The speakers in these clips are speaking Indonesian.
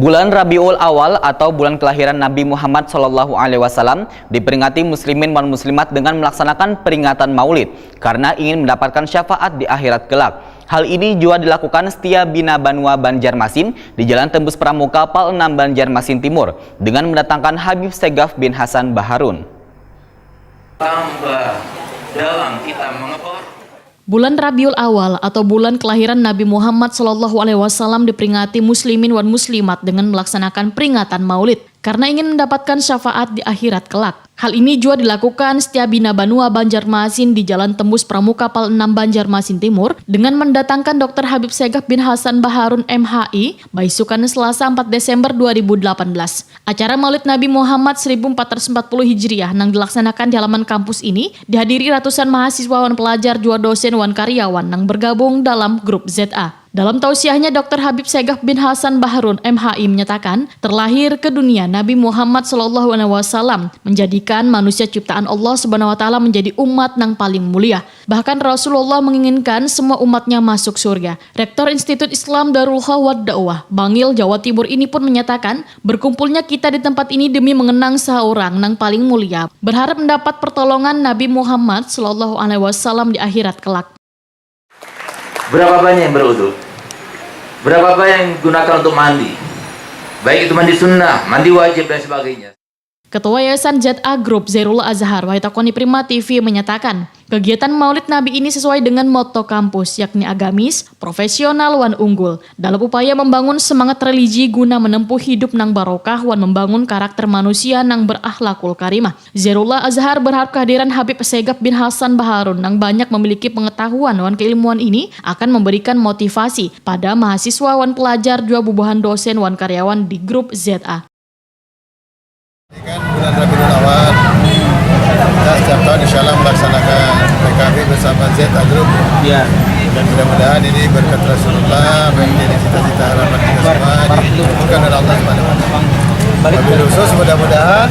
Bulan Rabiul Awal atau bulan kelahiran Nabi Muhammad SAW diperingati muslimin dan muslimat dengan melaksanakan peringatan Maulid karena ingin mendapatkan syafaat di akhirat kelak. Hal ini juga dilakukan Setia Bina Banua Banjarmasin di Jalan Tembus Pramuka Pal 6 Banjarmasin Timur dengan mendatangkan Habib Segaf bin Hasan Baharun. Tambah dalam kita mengepor. Bulan Rabiul Awal atau bulan kelahiran Nabi Muhammad SAW diperingati muslimin dan muslimat dengan melaksanakan peringatan Maulid karena ingin mendapatkan syafaat di akhirat kelak. Hal ini juga dilakukan Setia Bina Banua Banjarmasin di Jalan Tembus Pramuka Pal 6 Banjarmasin Timur dengan mendatangkan Dr. Habib Segaf bin Hasan Baharun MHI Baisukan Selasa 4 Desember 2018. Acara Maulid Nabi Muhammad 1440 Hijriah yang dilaksanakan di halaman kampus ini dihadiri ratusan mahasiswa dan pelajar juga dosen dan karyawan yang bergabung dalam grup ZA. Dalam tausiahnya, Dr. Habib Segaf bin Hasan Baharun MHI menyatakan, terlahir ke dunia Nabi Muhammad SAW menjadikan manusia ciptaan Allah SWT menjadi umat yang paling mulia. Bahkan Rasulullah menginginkan semua umatnya masuk surga. Rektor Institut Islam Darul Khawad Dakwah, Bangil, Jawa Timur ini pun menyatakan, berkumpulnya kita di tempat ini demi mengenang seorang yang paling mulia, berharap mendapat pertolongan Nabi Muhammad SAW di akhirat kelak. Berapa banyak yang berwudu? Berapa banyak yang gunakan untuk mandi? Baik itu mandi sunnah, mandi wajib dan sebagainya. Ketua Yayasan ZA Group Zairul Azhar Waitakoni Prima TV menyatakan, kegiatan Maulid Nabi ini sesuai dengan moto kampus, yakni agamis, profesional, wan unggul, dalam upaya membangun semangat religi guna menempuh hidup nang barokah wan membangun karakter manusia nang berakhlakul karimah. Zairul Azhar berharap kehadiran Habib Segaf bin Hasan Baharun yang banyak memiliki pengetahuan wan keilmuan ini akan memberikan motivasi pada mahasiswa wan pelajar juga bubuhan dosen wan karyawan di grup ZA. Ini kan bulan Rabiul Awal, kita setiap tahun insya Allah melaksanakan PKB bersama ZA Group. Ya. Dan mudah-mudahan ini berkat Rasulullah, menjadi cita-cita harapan kita semua, dikabulkan oleh Allah SWT. Wabil khusus mudah-mudahan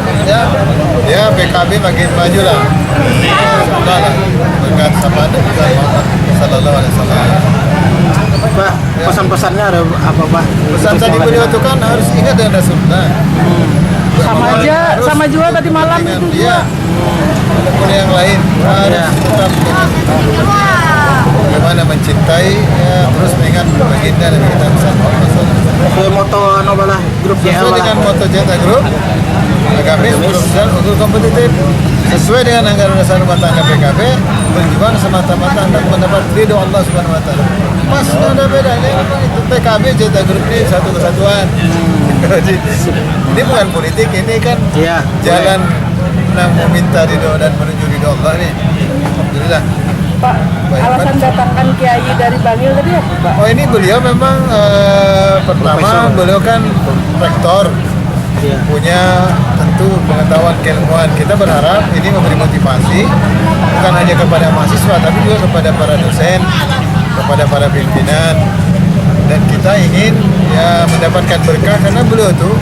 ya PKB makin maju lah. Semoga lah berkat sabda Muhammad Sallallahu Alaihi Wasallam. Pak, pesan-pesannya ada apa, Pak? Pesan tadi beliau itu kan harus ingat dengan Rasulullah. Sama juga tadi malam itu. Iya. Ada yang lain harus tetap bagaimana mencintai ya, terus mengingat baginda dan kita besar Muhammad SAW. Moto Nobalah Grup sesuai dengan moto ZA Group, agamis, profesional, unggul, kompetitif, sesuai dengan anggaran dasar rumah tangga PKB, berjuang semata-mata untuk mendapat ridho Allah Subhanahu Wa Taala. Mas, nggak ada bedanya, itu PKB ZA Group ini satu kesatuan. Ini bukan politik, ini kan jalan yang meminta ridho dan menuju ridho Allah nih. Alhamdulillah. Pak, alasan datangkan Kiai dari Bangil tadi apa, Pak? Oh, ini beliau memang pertama beliau kan rektor, punya tentu pengetahuan keilmuan. Kita berharap ini memberi motivasi bukan hanya kepada mahasiswa tapi juga kepada para dosen, kepada para pimpinan. Dan kita ingin ya mendapatkan berkah karena beliau tuh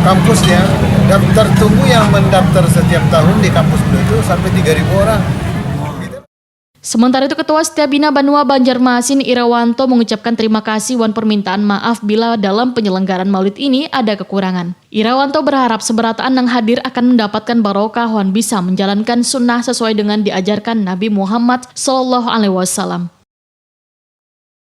kampusnya daftar tunggu yang mendaftar setiap tahun di kampus beliau itu sampai 3.000 orang. Sementara itu Ketua Setia Bina Banua Banjarmasin Irawanto mengucapkan terima kasih wan permintaan maaf bila dalam penyelenggaraan Maulid ini ada kekurangan. Irawanto berharap seberataan yang hadir akan mendapatkan barokah wan bisa menjalankan sunnah sesuai dengan diajarkan Nabi Muhammad SAW.